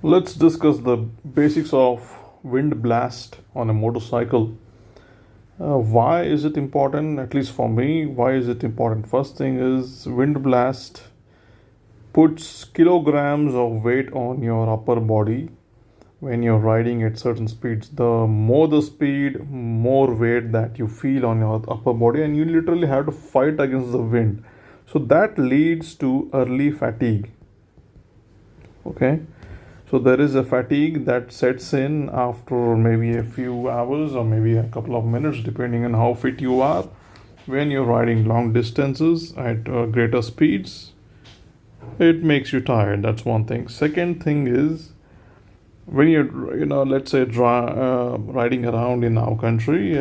Let's discuss the basics of wind blast on a motorcycle. Why is it important? At least for me, why is it important? First thing is wind blast puts kilograms of weight on your upper body when you're riding at certain speeds. The more the speed, more weight that you feel on your upper body, and you literally have to fight against the wind. So that leads to early fatigue. Okay, so there is a fatigue that sets in after maybe a few hours or maybe a couple of minutes, depending on how fit you are. When you're riding long distances at greater speeds, it makes you tired. That's one thing. Second thing is when you're, let's say riding around in our country,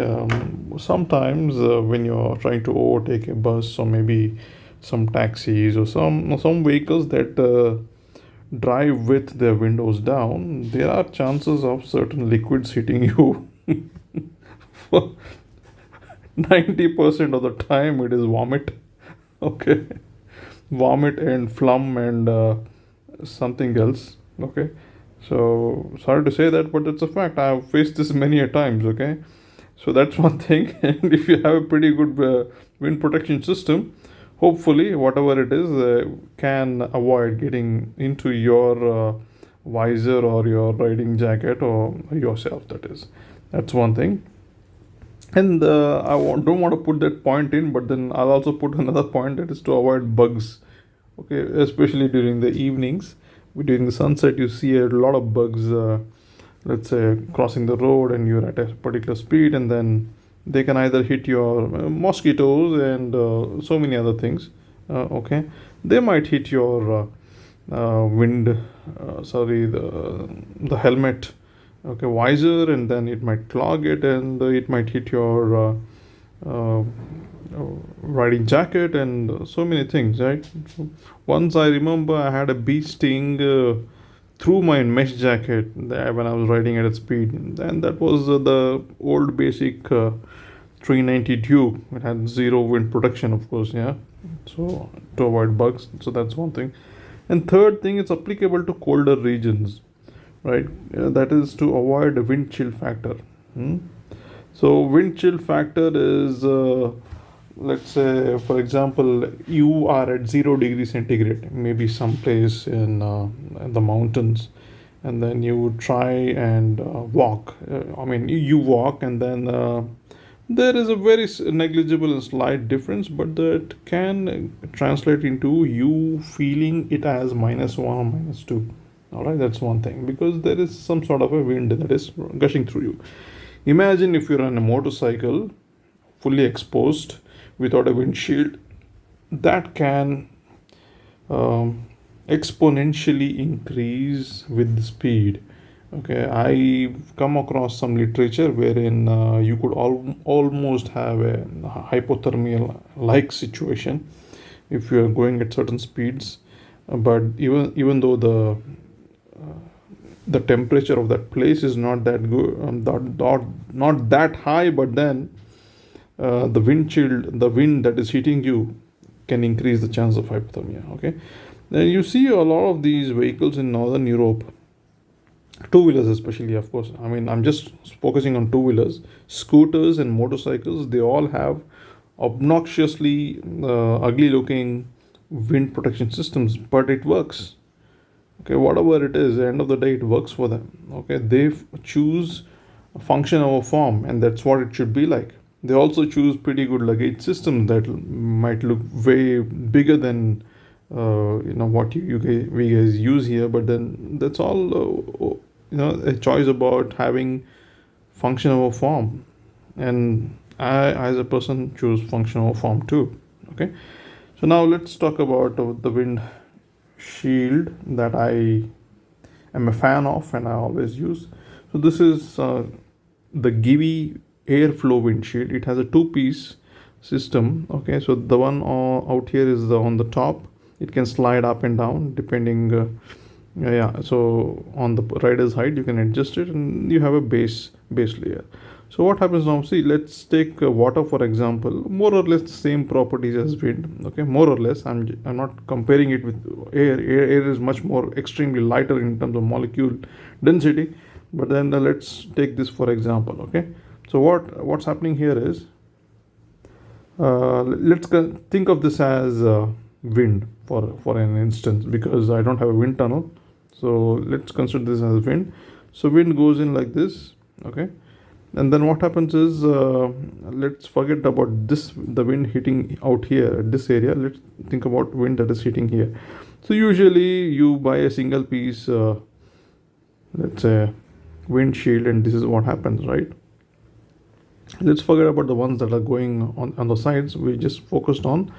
sometimes when you're trying to overtake a bus or maybe some taxis or some vehicles that drive with their windows down, there are chances of certain liquids hitting you. 90% of the time it is vomit. Okay, vomit and phlegm and something else. Okay, so sorry to say that, but it's a fact. I have faced this many a times. Okay, so that's one thing. And if you have a pretty good wind protection system, hopefully whatever it is can avoid getting into your visor or your riding jacket or yourself. That's one thing. And don't want to put that point in, but then I'll also put another point, that is to avoid bugs. Okay, especially during the evenings, during the sunset, you see a lot of bugs. Let's say crossing the road and you're at a particular speed, and then they can either hit your mosquitoes and so many other things. Okay, they might hit your the helmet, okay, visor, and then it might clog it, and it might hit your uh, riding jacket and so many things, right? So once I remember I had a bee sting through my mesh jacket when I was riding at a speed, and that was the old basic 390 Duke. It had zero wind protection, of course, yeah. So to avoid bugs, so that's one thing. And third thing, it's applicable to colder regions, right? That is to avoid a wind chill factor. So wind chill factor is, let's say, for example, you are at 0 degree centigrade, maybe someplace in the mountains, and then you try and walk. You walk, and then there is a very negligible and slight difference, but that can translate into you feeling it as -1 or -2. All right, that's one thing, because there is some sort of a wind that is gushing through you. Imagine if you're on a motorcycle, fully exposed, without a windshield, that can exponentially increase with the speed. Okay, I come across some literature wherein you could almost have a hypothermia like situation if you are going at certain speeds. But even though the temperature of that place is not that good, not that high, but then the wind that is hitting you can increase the chance of hypothermia. Okay, then you see a lot of these vehicles in northern Europe, two-wheelers especially, of course. I'm just focusing on two-wheelers, scooters and motorcycles. They all have obnoxiously ugly looking wind protection systems, but it works. Okay, whatever it is, at the end of the day, it works for them. Okay, they choose function over form, and that's what it should be like. They also choose pretty good luggage systems that might look way bigger than what we guys use here, but then that's all a choice about having function over form. And I, as a person, choose function over form too. Okay, so now let's talk about the wind shield that I am a fan of and I always use. So this is the Givi airflow windshield. It has a two-piece system. Okay, so the one out here is on the top. It can slide up and down depending. So on the rider's height, you can adjust it, and you have a base layer. So what happens now? See, let's take water for example. More or less the same properties as wind. Okay, more or less. I'm not comparing it with air. Air is much more extremely lighter in terms of molecule density. But then let's take this for example. Okay. So what's happening here is let's think of this as wind for an instance, because I don't have a wind tunnel. So let's consider this as wind. So wind goes in like this. Okay, and then what happens is let's forget about this, the wind hitting out here at this area. Let's think about wind that is hitting here. So usually you buy a single piece, let's say windshield, and this is what happens, right? Let's forget about the ones that are going on the sides. We just focused on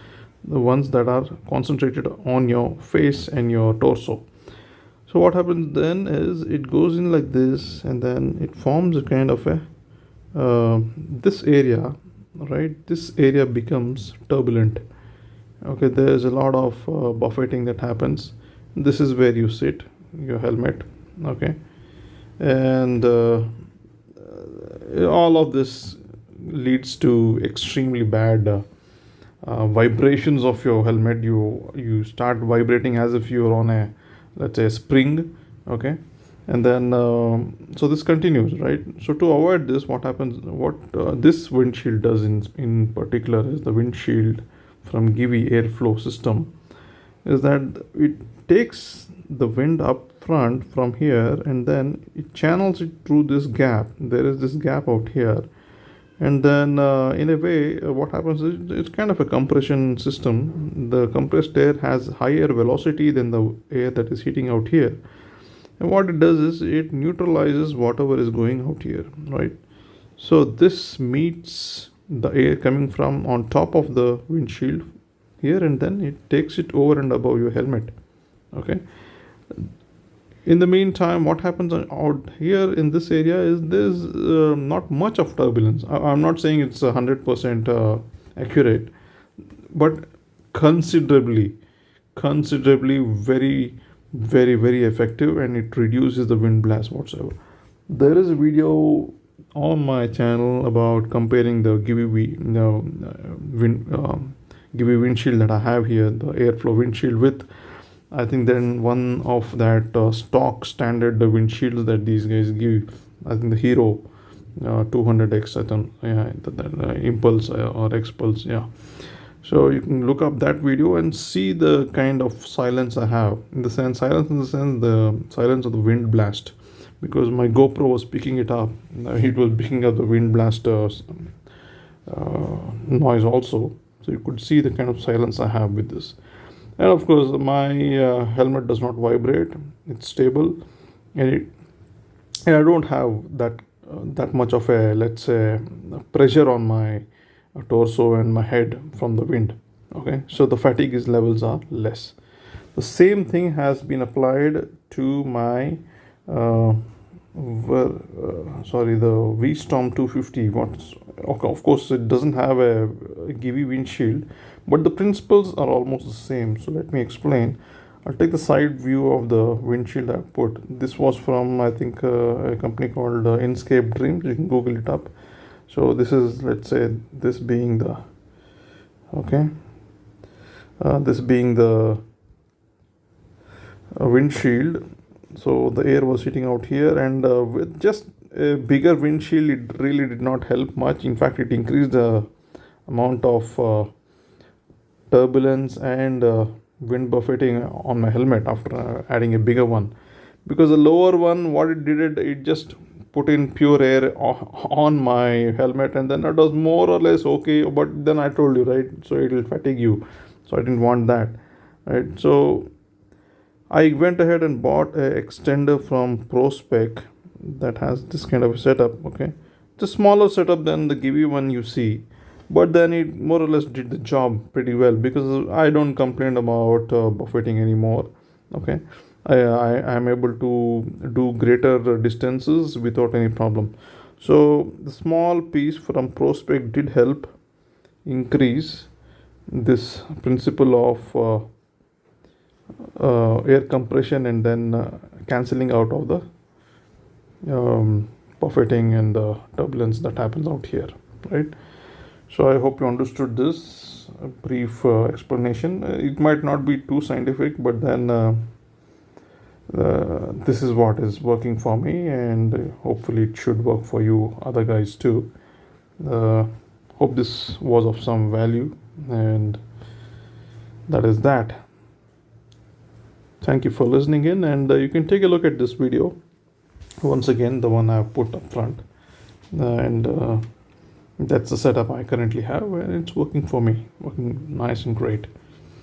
the ones that are concentrated on your face and your torso. So what happens then is it goes in like this, and then it forms a kind of a this area, right? This area becomes turbulent. Okay, there's a lot of buffeting that happens. This is where you sit, your helmet. Okay, and all of this leads to extremely bad vibrations of your helmet. You start vibrating as if you're on a, let's say, a spring. Okay, and then so this continues, right? So to avoid this, what happens, what this windshield does in particular is the windshield from Givi airflow system, is that it takes the wind up front from here, and then it channels it through this gap. There is this gap out here, and then in a way what happens is it's kind of a compression system. The compressed air has higher velocity than the air that is heating out here, and what it does is it neutralizes whatever is going out here, right? So this meets the air coming from on top of the windshield here, and then it takes it over and above your helmet. Okay, in the meantime, what happens out here in this area is there's not much of turbulence. I'm not saying it's 100% accurate, but considerably very very effective, and it reduces the wind blast whatsoever. There is a video on my channel about comparing the Givi windshield that I have here, the airflow windshield, with I think then one of that stock standard windshields that these guys give. I think the Hero 200X, I think, yeah, Impulse or Expulse, yeah. So you can look up that video and see the kind of silence I have. In the sense the silence of the wind blast, because my GoPro was picking it up. It was picking up the wind blast noise also. So you could see the kind of silence I have with this. And of course, my helmet does not vibrate. It's stable, and I don't have that much of a, let's say, pressure on my torso and my head from the wind. Okay, so the fatigue levels are less. The same thing has been applied to my the V-Storm 250. Okay, of course, it doesn't have a Givi windshield, but the principles are almost the same. So let me explain. I'll take the side view of the windshield I put. This was from, I think, a company called Inscape Dreams. You can Google it up. So this is, let's say, this being the, okay, this being the windshield. So the air was hitting out here, and with just a bigger windshield, it really did not help much. In fact, it increased the amount of turbulence and wind buffeting on my helmet after adding a bigger one. Because the lower one, what it did, it just put in pure air on my helmet, and then it was more or less okay. But then I told you, right? So it will fatigue you. So I didn't want that, right? So I went ahead and bought a extender from ProSpec that has this kind of a setup. Okay, it's a smaller setup than the Givi one you see, but then it more or less did the job pretty well, because I don't complain about buffeting anymore. Okay, I am able to do greater distances without any problem. So the small piece from ProSpec did help increase this principle of air compression, and then cancelling out of the buffeting and the turbulence that happens out here, right? So I hope you understood this brief explanation. It might not be too scientific, but then this is what is working for me, and hopefully it should work for you other guys too. Hope this was of some value, and that is that. Thank you for listening in, and you can take a look at this video once again, the one I've put up front, and that's the setup I currently have, and it's working for me, working nice and great.